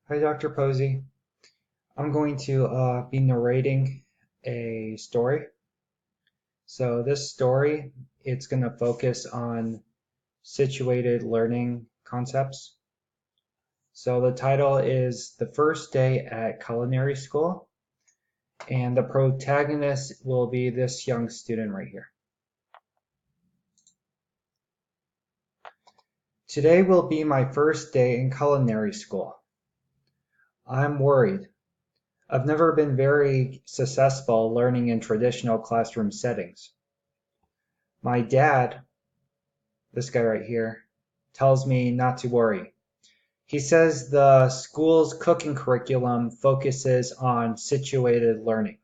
Hi, Dr. Posey. I'm going to be narrating a story. So this story, it's going to focus on situated learning concepts. So the title is The First Day at Culinary School, and the protagonist will be this young student right here. Today will be my first day in culinary school. I'm worried. I've never been very successful learning in traditional classroom settings. My dad, this guy right here, tells me not to worry. He says the school's cooking curriculum focuses on situated learning.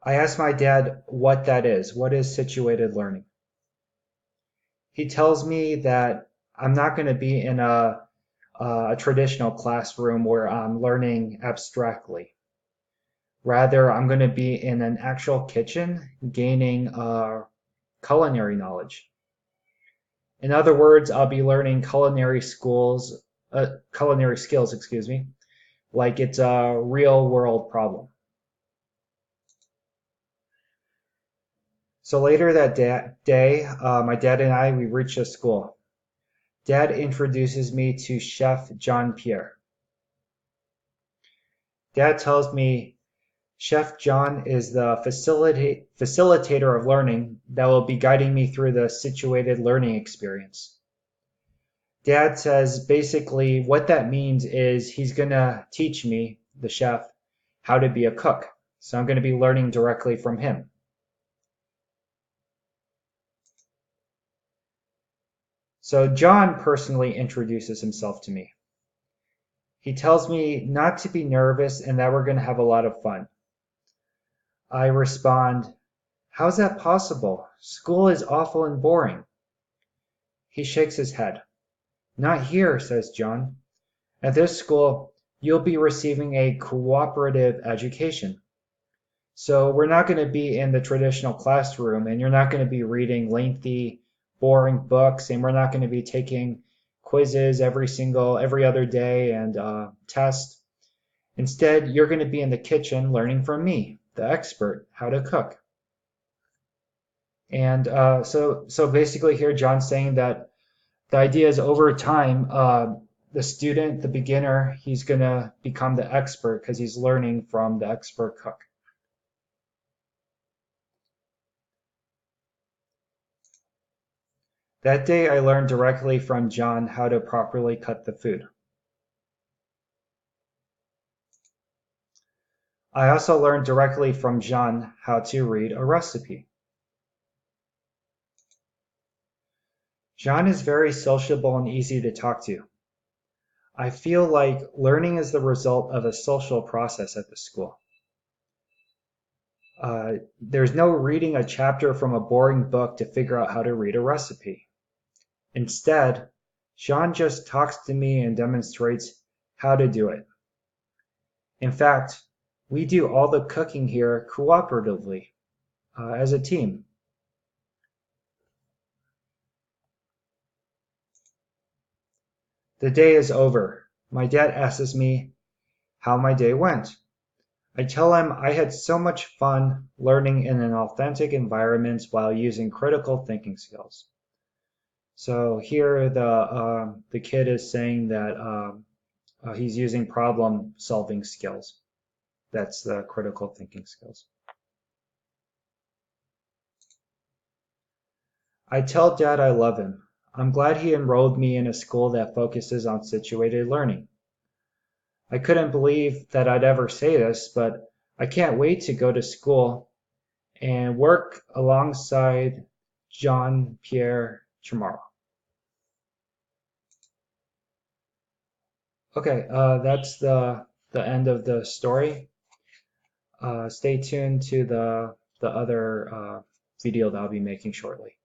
I asked my dad what that is. What is situated learning? He tells me that I'm not going to be in a traditional classroom where I'm learning abstractly. Rather, I'm going to be in an actual kitchen gaining culinary knowledge. In other words, I'll be learning culinary skills, excuse me, like it's a real world problem. So later that day, my dad and we reach the school. Dad introduces me to Chef John Pierre. Dad tells me Chef John is the facilitator of learning that will be guiding me through the situated learning experience. Dad says basically what that means is he's going to teach me, the chef, how to be a cook. So I'm going to be learning directly from him. So John personally introduces himself to me. He tells me not to be nervous and that we're going to have a lot of fun. I respond, "How's that possible? School is awful and boring." He shakes his head. "Not here," says John. "At this school, you'll be receiving a cooperative education. So we're not going to be in the traditional classroom, and you're not going to be reading lengthy, boring books, and we're not going to be taking quizzes every other day and tests. Instead, you're going to be in the kitchen learning from me, the expert, how to cook." And so basically here, John's saying that the idea is over time, the student, the beginner, he's going to become the expert because he's learning from the expert cook. That day, I learned directly from John how to properly cut the food. I also learned directly from John how to read a recipe. John is very sociable and easy to talk to. I feel like learning is the result of a social process at the school. There's no reading a chapter from a boring book to figure out how to read a recipe. Instead, John just talks to me and demonstrates how to do it. In fact, we do all the cooking here cooperatively, as a team. The day is over. My dad asks me how my day went. I tell him I had so much fun learning in an authentic environment while using critical thinking skills. So here the kid is saying that he's using problem solving skills. That's the critical thinking skills. I tell Dad I love him. I'm glad he enrolled me in a school that focuses on situated learning. I couldn't believe that I'd ever say this, but I can't wait to go to school and work alongside Jean Pierre tomorrow. Okay, that's the end of the story. Stay tuned to the other video that I'll be making shortly.